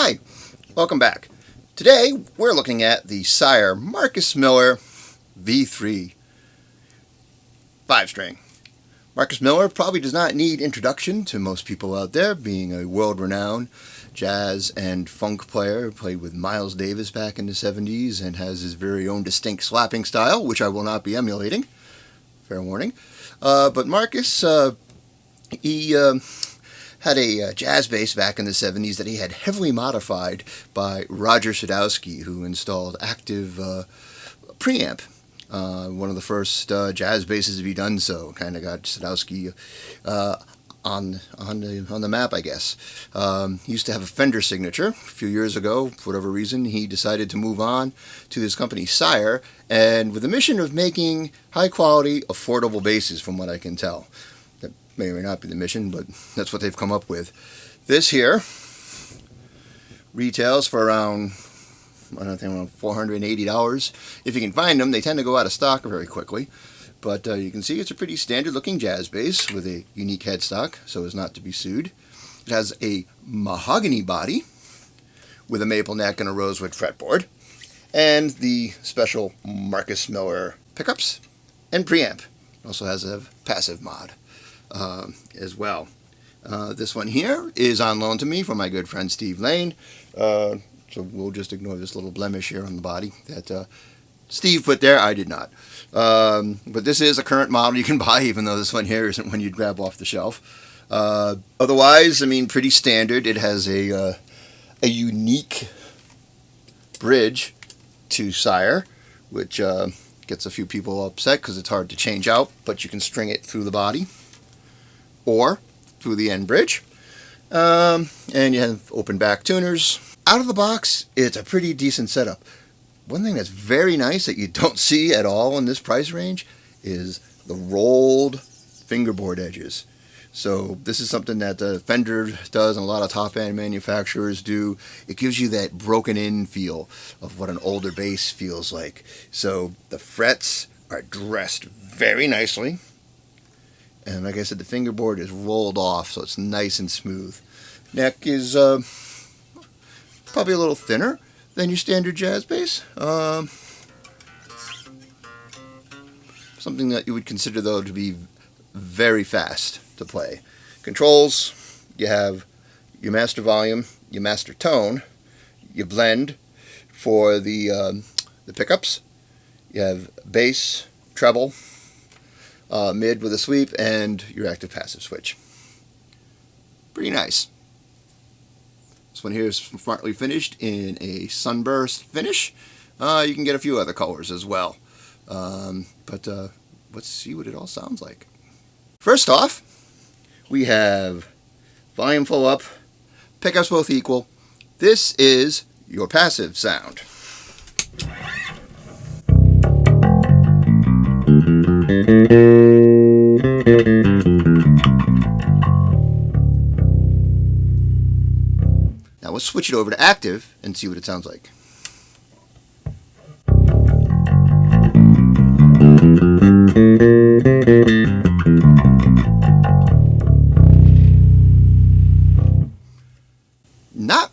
Hi, welcome back. Today we're looking at the Sire Marcus Miller V3 5-string. Marcus Miller probably does not need introduction to most people out there, being a world-renowned jazz and funk player. Played with Miles Davis back in the 70s and has his very own distinct slapping style, which I will not be emulating. Fair warning. But Marcus, he had a jazz bass back in the 70s that he had heavily modified by Roger Sadowski, who installed active Preamp. One of the first jazz basses to be done so. Kind of got Sadowski on the map, I guess. He used to have a Fender signature. A few years ago, for whatever reason, he decided to move on to his company Sire, and with the mission of making high-quality, affordable basses, from what I can tell. That may or may not be the mission, but that's what they've come up with. This here retails for around, I don't think, around $480. If you can find them, they tend to go out of stock very quickly. But you can see it's a pretty standard-looking jazz bass with a unique headstock, so as not to be sued. It has a mahogany body with a maple neck and a rosewood fretboard, and the special Marcus Miller pickups and preamp. It also has a passive mod as well. This one here is on loan to me from my good friend Steve Lane. So we'll just ignore this little blemish here on the body that Steve put there. I did not. But this is a current model you can buy, even though this one here isn't one you'd grab off the shelf. Otherwise, I mean, pretty standard. It has a unique bridge to Sire, which gets a few people upset because it's hard to change out, but you can string it through the body or through the end bridge. And you have open back tuners. Out of the box, it's a pretty decent setup. One thing that's very nice that you don't see at all in this price range is the rolled fingerboard edges. So this is something that Fender does and a lot of top-end manufacturers do. It gives you that broken-in feel of what an older bass feels like. So the frets are dressed very nicely. And like I said, the fingerboard is rolled off, so it's nice and smooth. Neck is probably a little thinner than your standard jazz bass. Something that you would consider, though, to be very fast to play. Controls, you have your master volume, your master tone, your blend for the pickups. You have bass, treble, mid with a sweep, and your active passive switch. Pretty nice. This one here is smartly finished in a sunburst finish. You can get a few other colors as well. But let's see what it all sounds like. First off, we have volume full up, pickups both equal. This is your passive sound. Now let's switch it over to active and see what it sounds like. Not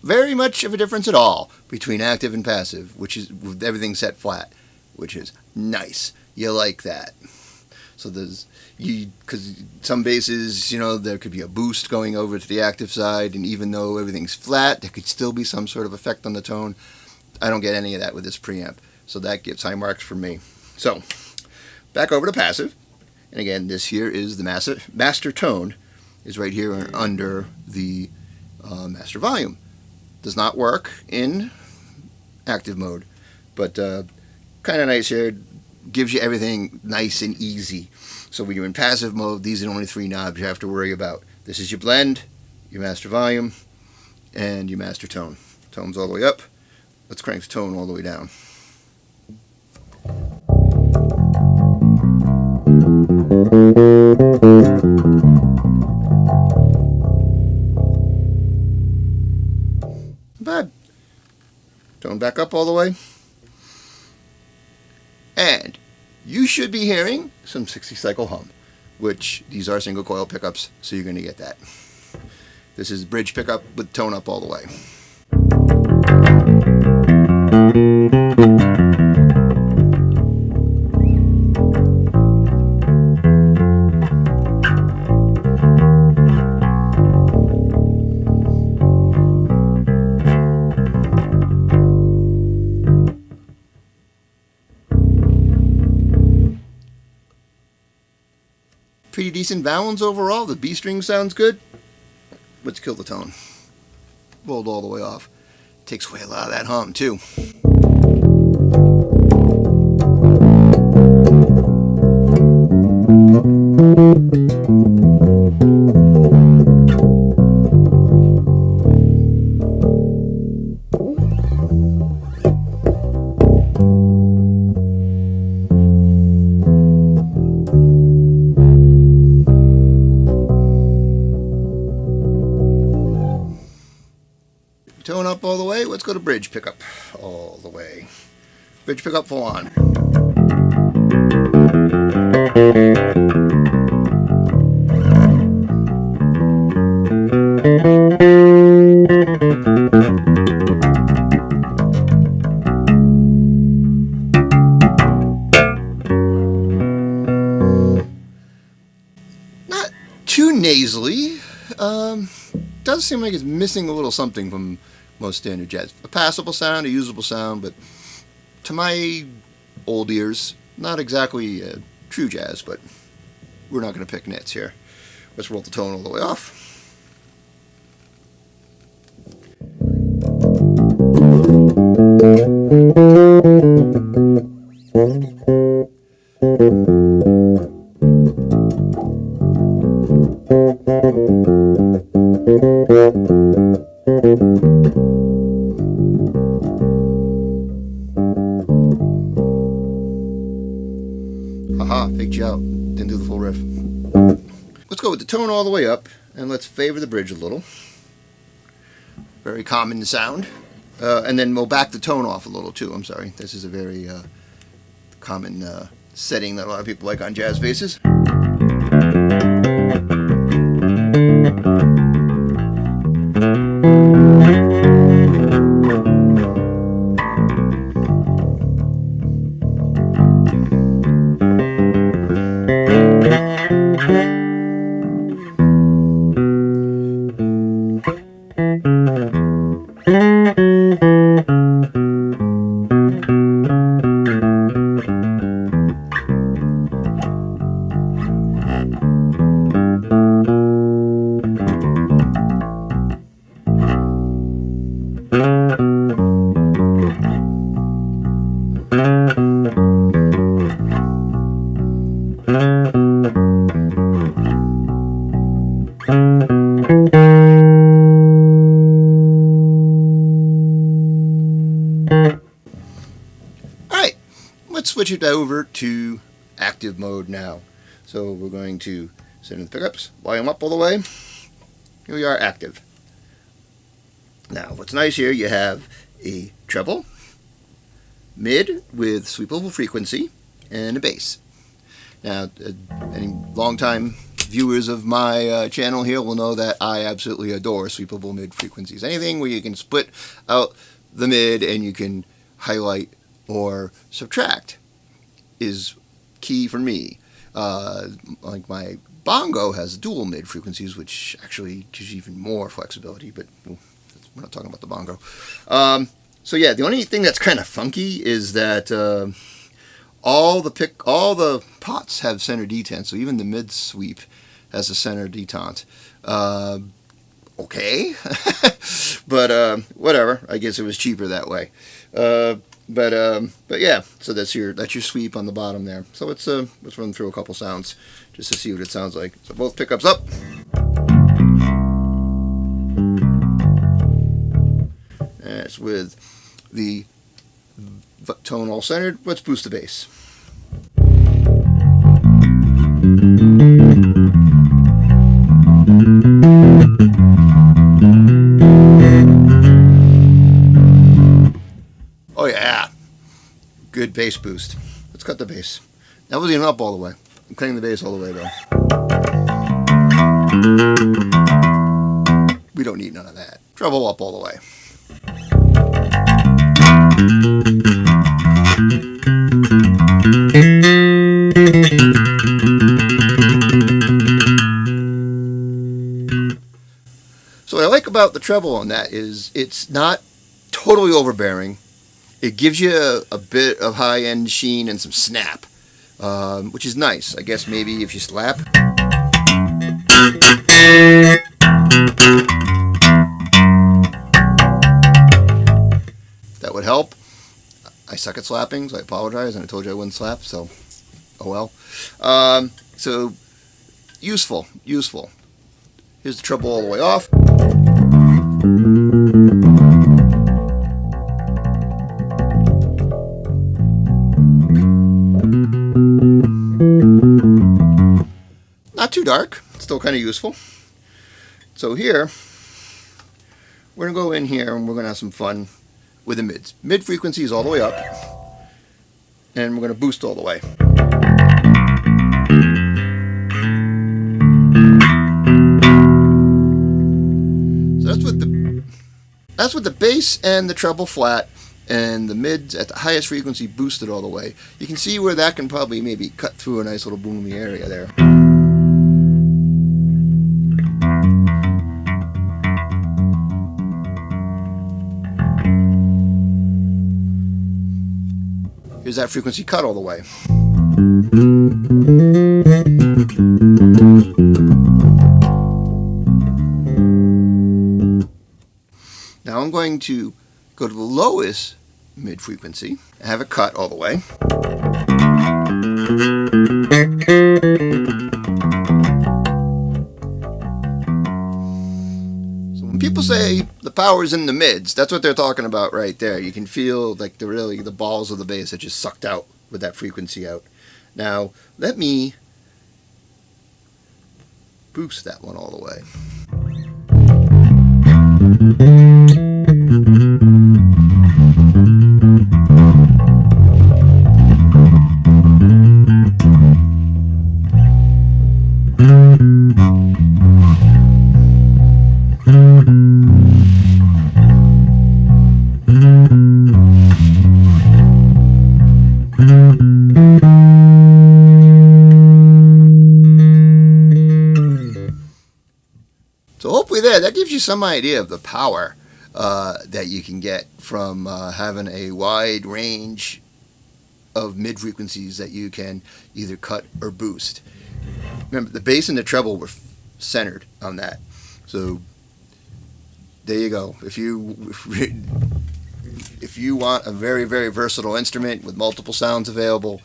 very much of a difference at all between active and passive, which is with everything set flat, which is nice. You like that. So because some basses, you know, there could be a boost going over to the active side, and even though everything's flat, there could still be some sort of effect on the tone. I don't get any of that with this preamp, so that gets high marks for me. So, back over to passive, and again, this here is the master tone, is right here under the master volume. Does not work in active mode, but kind of nice here. Gives you everything nice and easy. So when you're in passive mode, these are the only three knobs you have to worry about. This is your blend, your master volume, and your master tone. Tone's all the way up. Let's crank the tone all the way down. Not bad. Tone back up all the way. And you should be hearing some 60 cycle hum, which these are single coil pickups, so you're going to get that. This is bridge pickup with tone up all the way. pretty decent balance overall. The B string sounds good. Let's kill the tone. Rolled all the way off. Takes away a lot of that hum too. Tone up all the way. Let's go to bridge pickup all the way. Bridge pickup full on. Not too nasally. Does seem like it's missing a little something from most standard jazz. A passable sound, a usable sound, but to my old ears, not exactly true jazz, but we're not going to pick nits here. Let's roll the tone all the way off. Haha, faked you out. Didn't do the full riff. Let's go with the tone all the way up, and let's favor the bridge a little. Very common sound. And then we'll back the tone off a little too. I'm sorry. This is a very common setting that a lot of people like on jazz basses. Alright, let's switch it over to active mode now. So we're going to set in the pickups, volume up all the way. Here we are, active. Now, what's nice here, you have a treble, mid with sweepable frequency, and a bass. Now, any long-time viewers of my channel here will know that I absolutely adore sweepable mid frequencies. Anything where you can split out the mid and you can highlight or subtract is key for me. Like my bongo has dual mid frequencies, which actually gives you even more flexibility, but we're not talking about the bongo. So yeah, the only thing that's kind of funky is that all the pots have center detent, so even the mid sweep has a center detent. Okay, but whatever. I guess it was cheaper that way. But yeah, so that's your sweep on the bottom there. So let's run through a couple sounds just to see what it sounds like. So both pickups up. And it's with the tone all centered. Let's boost the bass. Oh yeah, good bass boost. Let's cut the bass. That wasn't even up all the way. I'm cutting the bass all the way though. We don't need none of that. Treble up all the way. So what I like about the treble on that is it's not totally overbearing. It gives you a bit of high-end sheen and some snap, which is nice. I guess maybe if you slap, that would help. I suck at slapping, so I apologize, and I told you I wouldn't slap, so oh well. So useful. Here's the treble all the way off. Not too dark, still kind of useful. So here, we're going to go in here and we're going to have some fun with the mids. Mid frequency is all the way up, and we're going to boost all the way. So that's with the bass and the treble flat, and the mids at the highest frequency boosted all the way. You can see where that can probably maybe cut through a nice little boomy area there. Here's that frequency cut all the way. Now I'm going to go to the lowest mid frequency and have it cut all the way. So when people say the power's in the mids, that's what they're talking about right there. You can feel like the balls of the bass that just sucked out with that frequency out. Now let me boost that one all the way. So hopefully that gives you some idea of the power that you can get from having a wide range of mid frequencies that you can either cut or boost. Remember, the bass and the treble were centered on that. So there you go. If you want a very, very versatile instrument with multiple sounds available,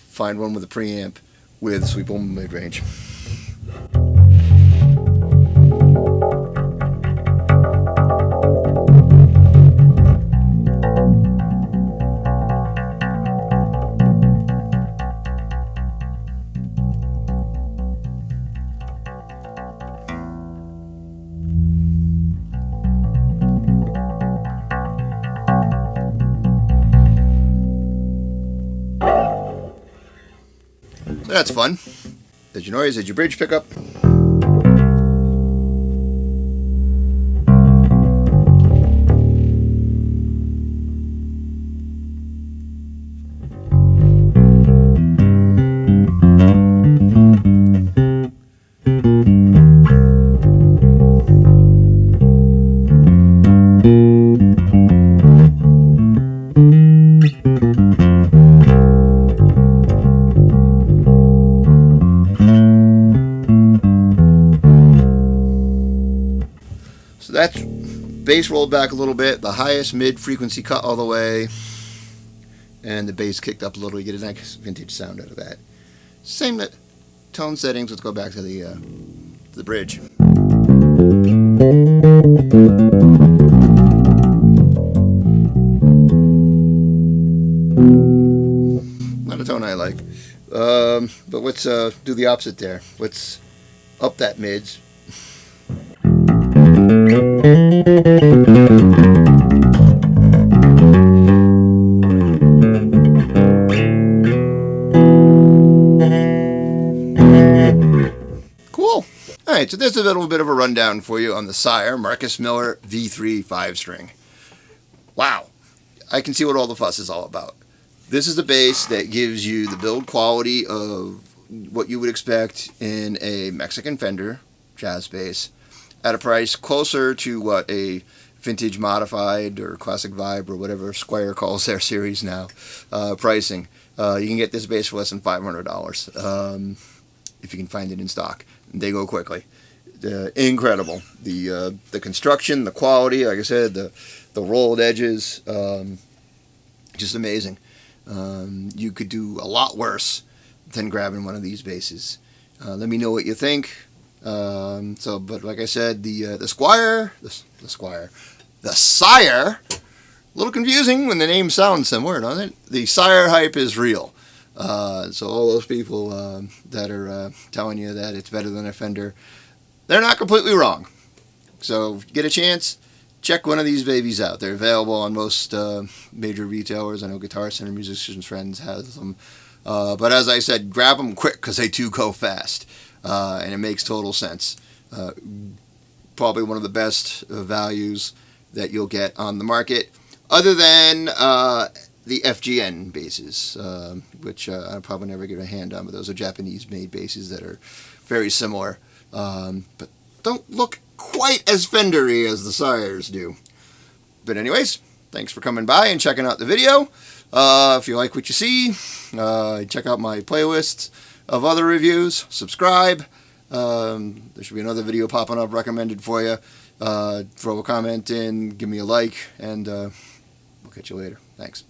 find one with a preamp with sweep boom mid-range. So that's fun. Did your noise? Did your bridge pick up? So that's bass rolled back a little bit, the highest mid frequency cut all the way, and the bass kicked up a little. You get a nice vintage sound out of that. Same tone settings. Let's go back to the bridge. Not a tone I like, but let's do the opposite there. Let's up that mids. Cool. Alright, so there's a little bit of a rundown for you on the Sire Marcus Miller V3 5-string. Wow. I can see what all the fuss is all about. This is the bass that gives you the build quality of what you would expect in a Mexican Fender jazz bass at a price closer to what a vintage modified or classic vibe or whatever Squire calls their series now pricing you can get this bass for less than $500 if you can find it in stock. They go quickly. Incredible. The construction, the quality, like I said, the rolled edges, just amazing. You could do a lot worse than grabbing one of these basses. Let me know what you think. But like I said, the Sire, a little confusing when the name sounds similar, doesn't it? The Sire hype is real. So all those people that are telling you that it's better than a Fender, they're not completely wrong. So if you get a chance, check one of these babies out. They're available on most major retailers. I know Guitar Center, Musicians Friends has them. But as I said, grab them quick because they do go fast. And it makes total sense. Probably one of the best values that you'll get on the market, other than the FGN basses, which I'll probably never get a hand on, but those are Japanese-made basses that are very similar, but don't look quite as Fender-y as the Sires do. But anyways, thanks for coming by and checking out the video. If you like what you see, check out my playlists of other reviews. Subscribe. There should be another video popping up recommended for you. Throw a comment in, give me a like, and we'll catch you later. Thanks.